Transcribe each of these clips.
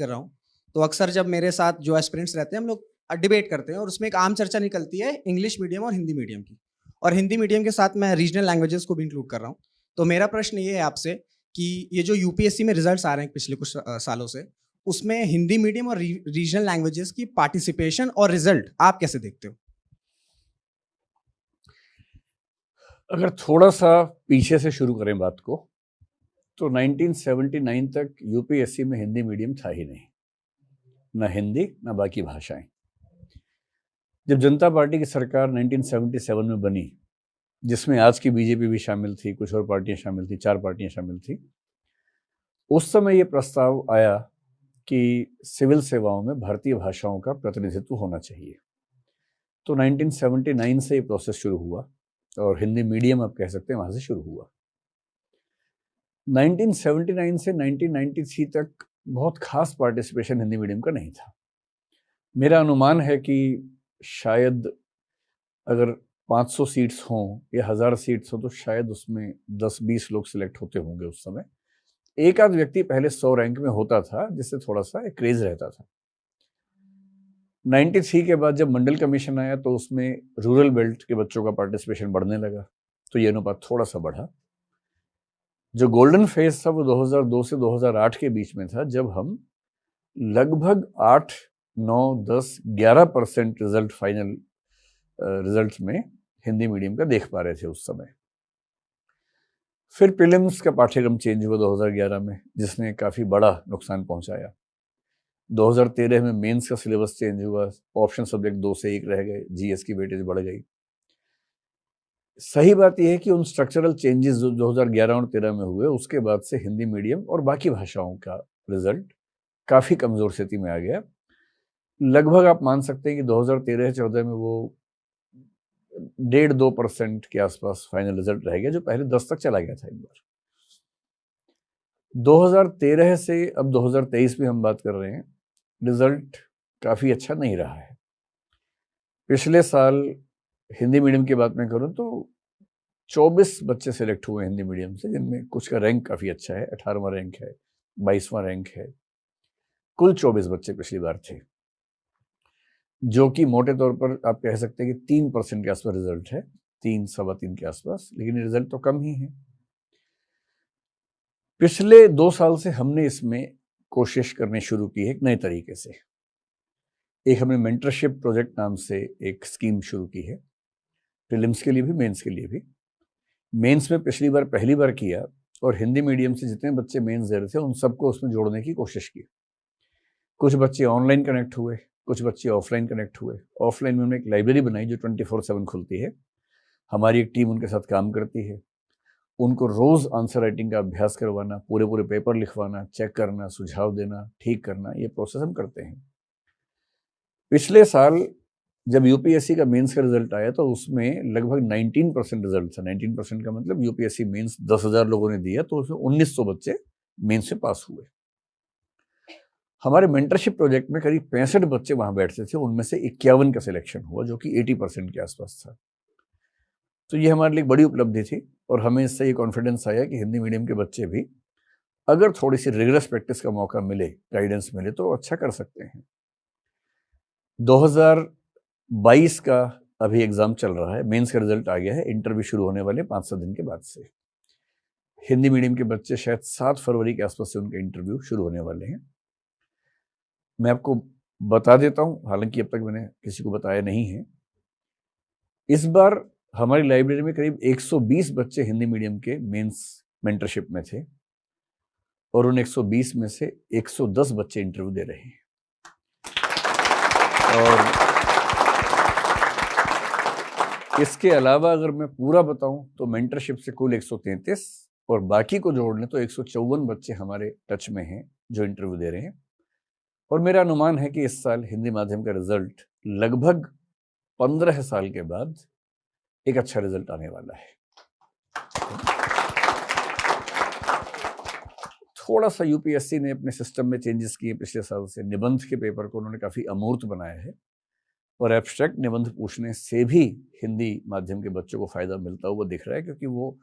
कर रहा हूँ, तो अक्सर जब मेरे साथ जो एस्पिरेंट्स रहते हैं, हम लोग डिबेट करते हैं और उसमें एक आम चर्चा निकलती है इंग्लिश मीडियम और हिंदी मीडियम की। और हिंदी मीडियम के साथ मैं रीजनल लैंग्वेजेस को भी इंक्लूड कर रहा हूँ। तो मेरा प्रश्न ये है आपसे कि ये जो यूपीएससी में रिजल्ट्स आ रहे हैं पिछले कुछ सालों से, उसमें हिंदी मीडियम और रीजनल लैंग्वेजेस की पार्टिसिपेशन और रिजल्ट आप कैसे देखते हो? अगर थोड़ा सा पीछे से शुरू करें बात को, तो 1979 तक यूपीएससी में हिंदी मीडियम था ही नहीं, ना हिंदी ना बाकी भाषाएं। जब जनता पार्टी की सरकार 1977 में बनी, जिसमें आज की बीजेपी भी शामिल थी, कुछ और पार्टियां शामिल थी, 4 पार्टियां शामिल थी, उस समय ये प्रस्ताव आया कि सिविल सेवाओं में भारतीय भाषाओं का प्रतिनिधित्व होना चाहिए। तो 1979 से ये प्रोसेस शुरू हुआ और हिंदी मीडियम आप कह सकते हैं वहां से शुरू हुआ। 1979 से 1993 तक बहुत खास पार्टिसिपेशन हिंदी मीडियम का नहीं था। मेरा अनुमान है कि शायद अगर 500 सीट्स हों या 1000 सीट्स हों तो शायद उसमें 10-20 लोग सिलेक्ट होते होंगे उस समय। एक आध व्यक्ति पहले 100 रैंक में होता था, जिससे थोड़ा सा एक क्रेज रहता था। 93 के बाद जब मंडल कमीशन आया तो उसमें रूरल बेल्ट के बच्चों का पार्टिसिपेशन बढ़ने लगा, तो ये अनुपात थोड़ा सा बढ़ा। जो गोल्डन फेज था वो 2002 से 2008 के बीच में था, जब हम लगभग 8, 9, 10, 11% रिजल्ट फाइनल रिजल्ट में हिंदी मीडियम का देख पा रहे थे उस समय। फिर प्रीलिम्स का पाठ्यक्रम चेंज हुआ 2011 में, जिसने काफी बड़ा नुकसान पहुंचाया। 2013 में मेंस का सिलेबस चेंज हुआ, ऑप्शन सब्जेक्ट 2 से 1 रह गए, जीएस की वेटेज बढ़ गई। सही बात यह है कि उन स्ट्रक्चरल चेंजेस जो 2011 और 13 में हुए, उसके बाद से हिंदी मीडियम और बाकी भाषाओं का रिजल्ट काफी कमजोर स्थिति में आ गया। लगभग आप मान सकते हैं कि 2013-14 में वो 1.5-2% के आसपास फाइनल रिजल्ट रह गया, जो पहले 10 तक चला गया था एक बार। 2013 से अब 2023 में हम बात कर रहे हैं, रिजल्ट काफी अच्छा नहीं रहा है। पिछले साल हिंदी मीडियम की बात मैं करूं तो 24 बच्चे सिलेक्ट हुए हिंदी मीडियम से, जिनमें कुछ का रैंक काफी अच्छा है, 18वां रैंक है, 22वां रैंक है। कुल 24 बच्चे पिछली बार थे, जो कि मोटे तौर पर आप कह सकते हैं कि 3% के आसपास रिजल्ट है, 3, 3.25 के आसपास, लेकिन रिजल्ट तो कम ही है। पिछले 2 साल से हमने इसमें कोशिश करनी शुरू की है एक नए तरीके से। एक हमने मेंटरशिप प्रोजेक्ट नाम से एक स्कीम शुरू की है, प्रीलिम्स के लिए भी, मेंस के लिए भी। मेंस में पिछली बार पहली बार किया और हिंदी मीडियम से जितने बच्चे मेंस दे रहे थे उन सबको उसमें जोड़ने की कोशिश की। कुछ बच्चे ऑनलाइन कनेक्ट हुए, कुछ बच्चे ऑफलाइन कनेक्ट हुए। ऑफलाइन में हमने एक लाइब्रेरी बनाई जो 24/7 खुलती है। हमारी एक टीम उनके साथ काम करती है। उनको रोज आंसर राइटिंग का अभ्यास करवाना, पूरे पूरे पेपर लिखवाना, चेक करना, सुझाव देना, ठीक करना, ये प्रोसेस हम करते हैं। पिछले साल जब यूपीएससी का मेंस का रिजल्ट आया तो उसमें लगभग 19% रिजल्ट था। 19% का मतलब यूपीएससी मेंस 10,000 लोगों ने दिया तो उसमें 1900 बच्चे मेंस से पास हुए। हमारे मेंटरशिप प्रोजेक्ट में करीब 65 बच्चे वहां बैठते थे, उनमें से 51 का सिलेक्शन हुआ, जो कि 80% के आसपास था। तो ये हमारे लिए बड़ी उपलब्धि थी और हमें इससे ये कॉन्फिडेंस आया कि हिंदी मीडियम के बच्चे भी अगर थोड़ी सी रिगरस प्रैक्टिस का मौका मिले, गाइडेंस मिले, तो अच्छा कर सकते हैं। 2022 का अभी एग्जाम चल रहा है, मेंस का रिजल्ट आ गया है, इंटरव्यू शुरू होने वाले 5-7 दिन के बाद से। हिंदी मीडियम के बच्चे शायद 7 फरवरी के आसपास से उनके इंटरव्यू शुरू होने वाले हैं। मैं आपको बता देता हूं, हालांकि अब तक मैंने किसी को बताया नहीं है, इस बार हमारी लाइब्रेरी में करीब 120 बच्चे हिंदी मीडियम के मेंस मेंटरशिप में थे और उन 120 में से 110 बच्चे इंटरव्यू दे रहे हैं। और इसके अलावा अगर मैं पूरा बताऊं तो मेंटरशिप से कुल 133 और बाकी को जोड़ लें तो 154 बच्चे हमारे टच में हैं जो इंटरव्यू दे रहे हैं। और मेरा अनुमान है कि इस साल हिंदी माध्यम का रिजल्ट लगभग 15 साल के बाद एक अच्छा रिजल्ट आने वाला है। थोड़ा सा यूपीएससी ने अपने सिस्टम में चेंजेस किए पिछले साल से। निबंध के पेपर को उन्होंने काफी अमूर्त बनाया है और एब्स्ट्रैक्ट निबंध पूछने से भी हिंदी माध्यम के बच्चों को फायदा मिलता हुआ दिख रहा है, क्योंकि वो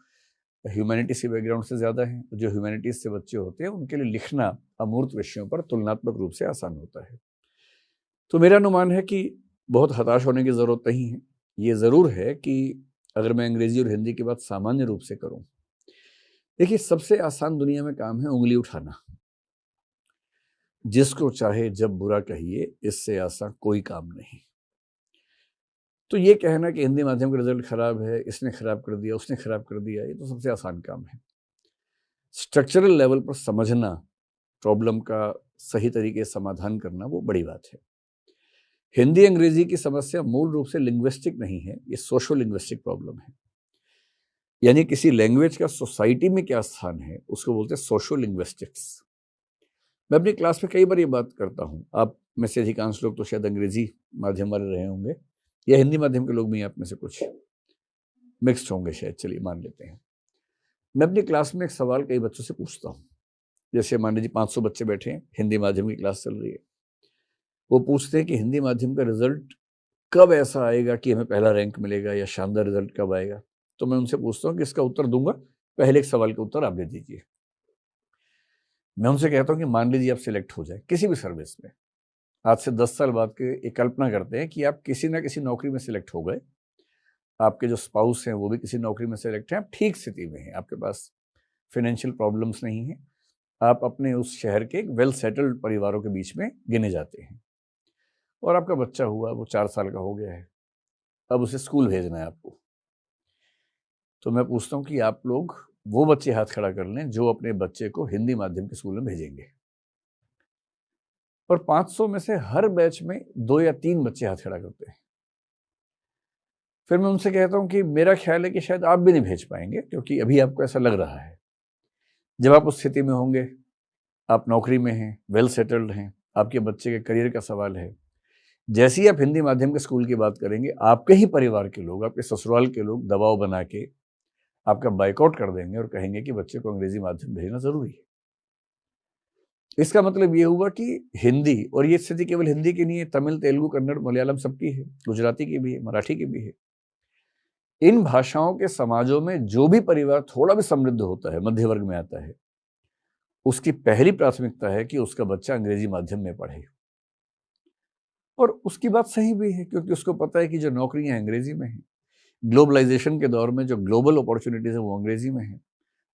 ह्यूमैनिटीज के बैकग्राउंड से ज़्यादा हैं। जो ह्यूमैनिटीज से बच्चे होते हैं उनके लिए लिखना अमूर्त विषयों पर तुलनात्मक रूप से आसान होता है। तो मेरा अनुमान है कि बहुत हताश होने की ज़रूरत नहीं है। ये ज़रूर है कि अगर मैं अंग्रेजी और हिंदी की बात सामान्य रूप से करूं, देखिए सबसे आसान दुनिया में काम है उंगली उठाना। जिसको चाहे जब बुरा कहिए, इससे आसान कोई काम नहीं। तो ये कहना कि हिंदी माध्यम का रिजल्ट खराब है, इसने खराब कर दिया, उसने खराब कर दिया, ये तो सबसे आसान काम है। स्ट्रक्चरल लेवल पर समझना, प्रॉब्लम का सही तरीके से समाधान करना, वो बड़ी बात है। हिंदी अंग्रेजी की समस्या मूल रूप से लिंग्विस्टिक नहीं है, ये सोशो लिंग्विस्टिक प्रॉब्लम है। यानी किसी लैंग्वेज का सोसाइटी में क्या स्थान है, उसको बोलते हैं सोशो लिंग्विस्टिक्स। मैं अपनी क्लास में कई बार ये बात करता हूँ। आप में से अधिकांश लोग तो शायद अंग्रेजी माध्यम वाले रहे होंगे, या हिंदी माध्यम के लोग भी आप में से कुछ मिक्स्ड होंगे शायद, चलिए मान लेते हैं। मैं अपनी क्लास में एक सवाल कई बच्चों से पूछता हूँ। जैसे मान लीजिए 500 बच्चे बैठे हैं, हिंदी माध्यम की क्लास चल रही है। वो पूछते हैं कि हिंदी माध्यम का रिजल्ट कब ऐसा आएगा कि हमें पहला रैंक मिलेगा, या शानदार रिजल्ट कब आएगा। तो मैं उनसे पूछता हूँ कि इसका उत्तर दूंगा, पहले एक सवाल का उत्तर आप दे दीजिए। मैं उनसे कहता हूँ कि मान लीजिए आप सिलेक्ट हो जाए किसी भी सर्विस में, आज से 10 साल बाद के एक कल्पना करते हैं कि आप किसी ना किसी नौकरी में सिलेक्ट हो गए, आपके जो स्पाउस हैं वो भी किसी नौकरी में सिलेक्ट हैं, आप ठीक स्थिति में हैं, आपके पास फाइनेंशियल प्रॉब्लम्स नहीं हैं, आप अपने उस शहर के एक वेल सेटल्ड परिवारों के बीच में गिने जाते हैं, और आपका बच्चा हुआ, वो 4 साल का हो गया है, अब उसे स्कूल भेजना है आपको। तो मैं पूछता हूँ कि आप लोग वो बच्चे हाथ खड़ा कर लें जो अपने बच्चे को हिंदी माध्यम के स्कूल में भेजेंगे। और 500 में से हर बैच में 2 या 3 बच्चे हाथ खड़ा करते हैं। फिर मैं उनसे कहता हूँ कि मेरा ख्याल है कि शायद आप भी नहीं भेज पाएंगे, क्योंकि अभी आपको ऐसा लग रहा है। जब आप उस स्थिति में होंगे, आप नौकरी में हैं, वेल सेटल्ड हैं, आपके बच्चे के करियर का सवाल है, जैसे ही आप हिंदी माध्यम के स्कूल की बात करेंगे, आपके ही परिवार के लोग, आपके ससुराल के लोग दबाव बना के आपका बाइकआउट कर देंगे और कहेंगे कि बच्चे को अंग्रेजी माध्यम भेजना जरूरी है। इसका मतलब ये हुआ कि हिंदी, और ये स्थिति केवल हिंदी की नहीं है, तमिल, तेलुगु, कन्नड़, मलयालम सबकी है, गुजराती की भी है, मराठी की भी है। इन भाषाओं के समाजों में जो भी परिवार थोड़ा भी समृद्ध होता है, मध्य वर्ग में आता है, उसकी पहली प्राथमिकता है कि उसका बच्चा अंग्रेजी माध्यम में पढ़े। और उसकी बात सही भी है, क्योंकि उसको पता है कि जो नौकरियां अंग्रेजी में हैं, ग्लोबलाइजेशन के दौर में जो ग्लोबल अपॉर्चुनिटीज है वो अंग्रेजी में है।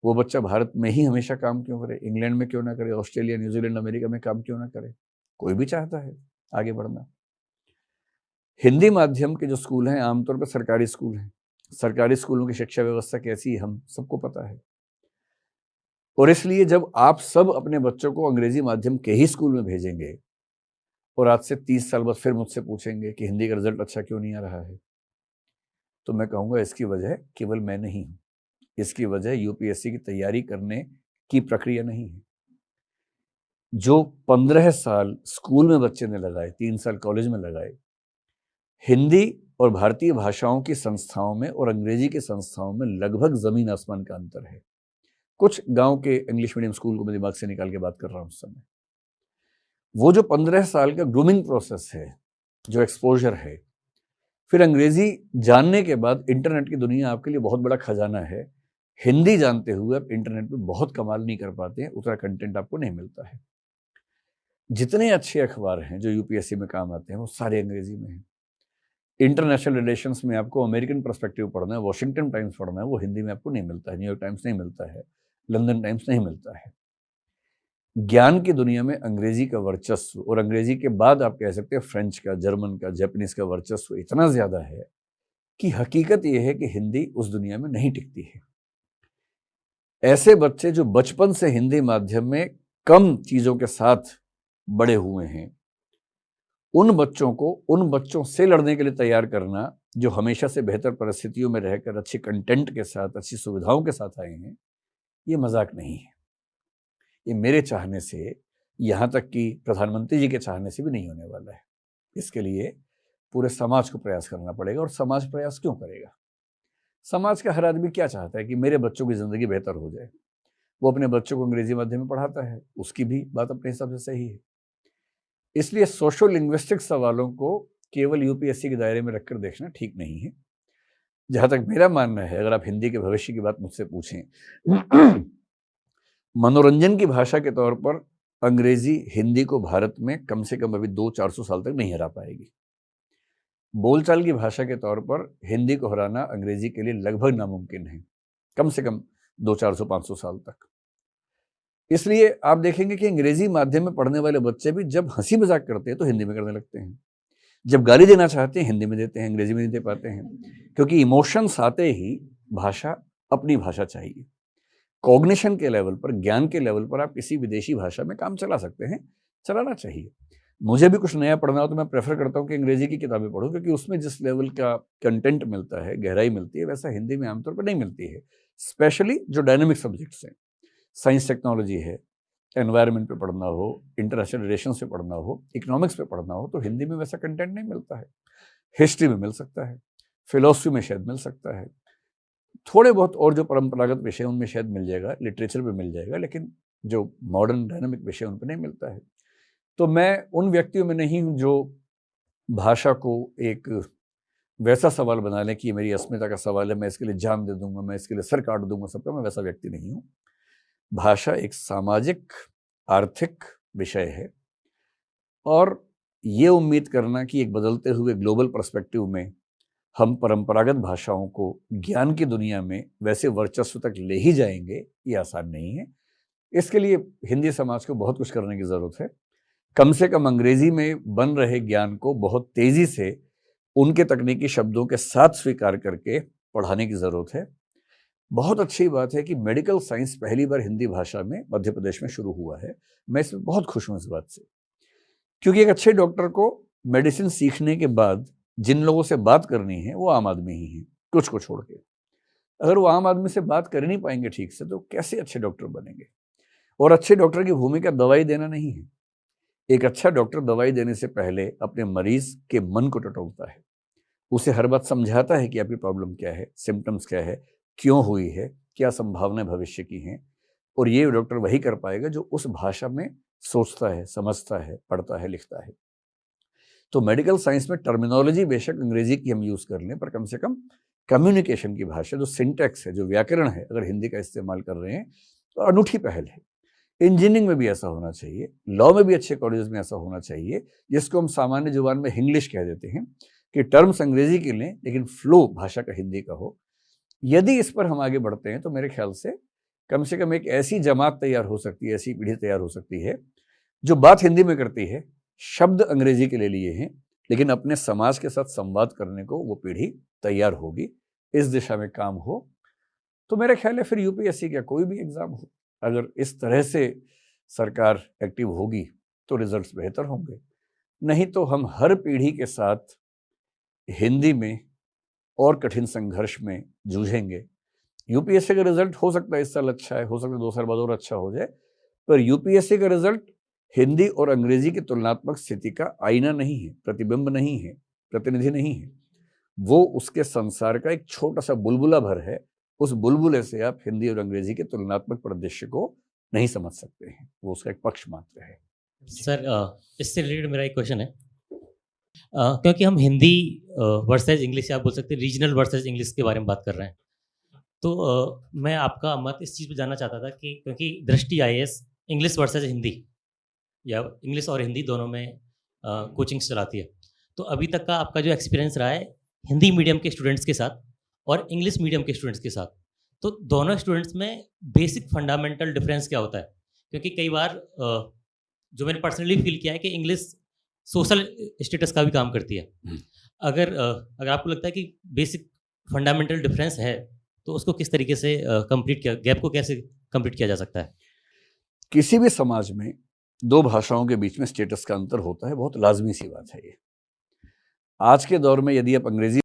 वो बच्चा भारत में ही हमेशा काम क्यों करे, इंग्लैंड में क्यों ना करे, ऑस्ट्रेलिया, न्यूजीलैंड, अमेरिका में काम क्यों ना करे। कोई भी चाहता है आगे बढ़ना। हिंदी माध्यम के जो स्कूल हैं आमतौर पर सरकारी स्कूल हैं। सरकारी स्कूलों की शिक्षा व्यवस्था कैसी है हम सबको पता है, और इसलिए जब आप सब अपने बच्चों को अंग्रेजी माध्यम के ही स्कूल में भेजेंगे और आज से 30 साल बाद फिर मुझसे पूछेंगे कि हिंदी का रिजल्ट अच्छा क्यों नहीं आ रहा है, तो मैं कहूँगा इसकी वजह केवल मैं नहीं हूँ, इसकी वजह यूपीएससी की तैयारी करने की प्रक्रिया नहीं है। जो 15 साल स्कूल में बच्चे ने लगाए, 3 साल कॉलेज में लगाए, हिंदी और भारतीय भाषाओं की संस्थाओं में और अंग्रेजी की संस्थाओं में लगभग जमीन आसमान का अंतर है। कुछ गांव के इंग्लिश मीडियम स्कूल को मैं दिमाग से निकाल के बात कर रहा हूं उस समय। वो जो 15 साल का ग्रूमिंग प्रोसेस है, जो एक्सपोजर है, फिर अंग्रेजी जानने के बाद इंटरनेट की दुनिया आपके लिए बहुत बड़ा खजाना है। हिंदी जानते हुए आप इंटरनेट पे बहुत कमाल नहीं कर पाते हैं, उतना कंटेंट आपको नहीं मिलता है। जितने अच्छे अखबार हैं जो यूपीएससी में काम आते हैं वो सारे अंग्रेजी में हैं। इंटरनेशनल रिलेशंस में आपको अमेरिकन पर्सपेक्टिव पढ़ना है, वॉशिंगटन टाइम्स पढ़ना है, वो हिंदी में आपको नहीं मिलता है, न्यूयॉर्क टाइम्स नहीं मिलता है, लंदन टाइम्स नहीं मिलता है। ज्ञान की दुनिया में अंग्रेजी का वर्चस्व, और अंग्रेजी के बाद आप कह सकते हैं फ्रेंच का, जर्मन का, जापानीज का वर्चस्व इतना ज्यादा है कि हकीकत यह है कि हिंदी उस दुनिया में नहीं टिकती है। ऐसे बच्चे जो बचपन से हिंदी माध्यम में कम चीजों के साथ बड़े हुए हैं, उन बच्चों से लड़ने के लिए तैयार करना, जो हमेशा से बेहतर परिस्थितियों में रहकर अच्छे कंटेंट के साथ, अच्छी सुविधाओं के साथ आए हैं, ये मजाक नहीं है। ये मेरे चाहने से, यहाँ तक कि प्रधानमंत्री जी के चाहने से भी नहीं होने वाला है। इसके लिए पूरे समाज को प्रयास करना पड़ेगा। और समाज प्रयास क्यों करेगा? समाज का हर आदमी क्या चाहता है कि मेरे बच्चों की जिंदगी बेहतर हो जाए। वो अपने बच्चों को अंग्रेजी माध्यम में पढ़ाता है, उसकी भी बात अपने हिसाब से सही है। इसलिए सोशो लिंग्विस्टिक सवालों को केवल यूपीएससी के दायरे में रखकर देखना ठीक नहीं है। जहाँ तक मेरा मानना है, अगर आप हिंदी के भविष्य की बात मुझसे पूछें, मनोरंजन की भाषा के तौर पर अंग्रेजी हिंदी को भारत में कम से कम अभी 200-400 साल तक नहीं हरा पाएगी। बोलचाल की भाषा के तौर पर हिंदी को हराना अंग्रेजी के लिए लगभग नामुमकिन है, कम से कम 200-400-500 साल तक। इसलिए आप देखेंगे कि अंग्रेजी माध्यम में पढ़ने वाले बच्चे भी जब हंसी मजाक करते हैं तो हिंदी में करने लगते हैं, जब गाली देना चाहते हैं हिंदी में देते हैं, अंग्रेजी में नहीं दे पाते हैं, क्योंकि इमोशंस आते ही भाषा अपनी भाषा चाहिए। कॉग्निशन के लेवल पर, ज्ञान के लेवल पर आप किसी विदेशी भाषा में काम चला सकते हैं, चलाना चाहिए। मुझे भी कुछ नया पढ़ना हो तो मैं प्रेफर करता हूँ कि अंग्रेजी की किताबें पढूं, क्योंकि उसमें जिस लेवल का कंटेंट मिलता है, गहराई मिलती है, वैसा हिंदी में आमतौर पर नहीं मिलती है। स्पेशली जो डायनेमिक सब्जेक्ट्स हैं, साइंस टेक्नोलॉजी है, एनवायरनमेंट पे पढ़ना हो, इंटरनेशनल रिलेशंस पे पढ़ना हो, इकोनॉमिक्स पे पढ़ना हो, तो हिंदी में वैसा कंटेंट नहीं मिलता है। हिस्ट्री में मिल सकता है, फिलोसफी में शायद मिल सकता है, थोड़े बहुत और जो परंपरागत विषय उनमें शायद मिल जाएगा, लिटरेचर पे मिल जाएगा, लेकिन जो मॉडर्न डायनामिक विषय उन पर नहीं मिलता है। तो मैं उन व्यक्तियों में नहीं हूँ जो भाषा को एक वैसा सवाल बना लें कि ये मेरी अस्मिता का सवाल है, मैं इसके लिए जान दे दूंगा, मैं इसके लिए सर काट दूंगा सबका, मैं वैसा व्यक्ति नहीं हूँ। भाषा एक सामाजिक आर्थिक विषय है, और ये उम्मीद करना कि एक बदलते हुए ग्लोबल पर्सपेक्टिव में हम परंपरागत भाषाओं को ज्ञान की दुनिया में वैसे वर्चस्व तक ले ही जाएंगे, ये आसान नहीं है। इसके लिए हिंदी समाज को बहुत कुछ करने की ज़रूरत है। कम से कम अंग्रेजी में बन रहे ज्ञान को बहुत तेज़ी से उनके तकनीकी शब्दों के साथ स्वीकार करके पढ़ाने की ज़रूरत है। बहुत अच्छी बात है कि मेडिकल साइंस पहली बार हिंदी भाषा में मध्य प्रदेश में शुरू हुआ है। मैं इसमें बहुत खुश हूँ इस बात से, क्योंकि एक अच्छे डॉक्टर को मेडिसिन सीखने के बाद जिन लोगों से बात करनी है वो आम आदमी ही है, कुछ को छोड़ के। अगर वो आम आदमी से बात कर नहीं पाएंगे ठीक से, तो कैसे अच्छे डॉक्टर बनेंगे? और अच्छे डॉक्टर की भूमिका दवाई देना नहीं है। एक अच्छा डॉक्टर दवाई देने से पहले अपने मरीज के मन को टटोलता है, उसे हर बात समझाता है कि आपकी प्रॉब्लम क्या है, सिम्टम्स क्या है, क्यों हुई है, क्या संभावनाएं भविष्य की हैं। और ये डॉक्टर वही कर पाएगा जो उस भाषा में सोचता है, समझता है, पढ़ता है, लिखता है। तो मेडिकल साइंस में टर्मिनोलॉजी बेशक अंग्रेजी की हम यूज़ कर लें, पर कम से कम कम्युनिकेशन की भाषा, जो सिंटैक्स है, जो व्याकरण है, अगर हिंदी का इस्तेमाल कर रहे हैं तो अनूठी पहल है। इंजीनियरिंग में भी ऐसा होना चाहिए, लॉ में भी अच्छे कॉलेजेस में ऐसा होना चाहिए, जिसको हम सामान्य जुबान में हिंग्लिश कह देते हैं, कि टर्म्स अंग्रेजी के लें लेकिन फ्लो भाषा का हिंदी का हो। यदि इस पर हम आगे बढ़ते हैं तो मेरे ख्याल से कम एक ऐसी जमात तैयार हो सकती है, ऐसी पीढ़ी तैयार हो सकती है जो बात हिंदी में करती है, शब्द अंग्रेजी के ले लिए हैं, लेकिन अपने समाज के साथ संवाद करने को वो पीढ़ी तैयार होगी। इस दिशा में काम हो तो मेरा ख्याल है फिर यूपीएससी का कोई भी एग्जाम हो, अगर इस तरह से सरकार एक्टिव होगी तो रिजल्ट्स बेहतर होंगे। नहीं तो हम हर पीढ़ी के साथ हिंदी में और कठिन संघर्ष में जूझेंगे। यूपीएससी का रिजल्ट हो सकता है इस साल अच्छा है, हो सकता है 2 साल बाद और अच्छा हो जाए, पर यूपीएससी का रिजल्ट हिंदी और अंग्रेजी की तुलनात्मक स्थिति का आईना नहीं है, प्रतिबिंब नहीं है, प्रतिनिधि नहीं है। वो उसके संसार का एक छोटा सा बुलबुला भर है। उस बुलबुले से आप हिंदी और अंग्रेजी के तुलनात्मक परिदृश्य को नहीं समझ सकते हैं, वो उसका एक पक्ष मात्र है। सर, इससे रिलेटेड मेरा एक क्वेश्चन है, क्योंकि हम हिंदी वर्सेज इंग्लिश, या आप बोल सकते हैं रीजनल वर्सेज इंग्लिश के बारे में बात कर रहे हैं, तो मैं आपका मत इस चीज़ पे जानना चाहता था कि क्योंकि दृष्टि आईएएस इंग्लिश वर्सेज हिंदी या इंग्लिश और हिंदी दोनों में कोचिंग्स चलाती है, तो अभी तक का आपका जो एक्सपीरियंस रहा है हिंदी मीडियम के स्टूडेंट्स के साथ और इंग्लिश मीडियम के स्टूडेंट्स के साथ, तो दोनों स्टूडेंट्स में बेसिक फंडामेंटल डिफरेंस क्या होता है? क्योंकि कई बार जो मैंने पर्सनली फील किया है कि इंग्लिश सोशल स्टेटस का भी काम करती है। अगर आपको लगता है कि बेसिक फंडामेंटल डिफरेंस है, तो उसको किस तरीके से कंप्लीट किया, गैप को कैसे कंप्लीट किया जा सकता है? किसी भी समाज में 2 भाषाओं के बीच में स्टेटस का अंतर होता है, बहुत लाजमी सी बात है ये। आज के दौर में यदि आप अंग्रेजी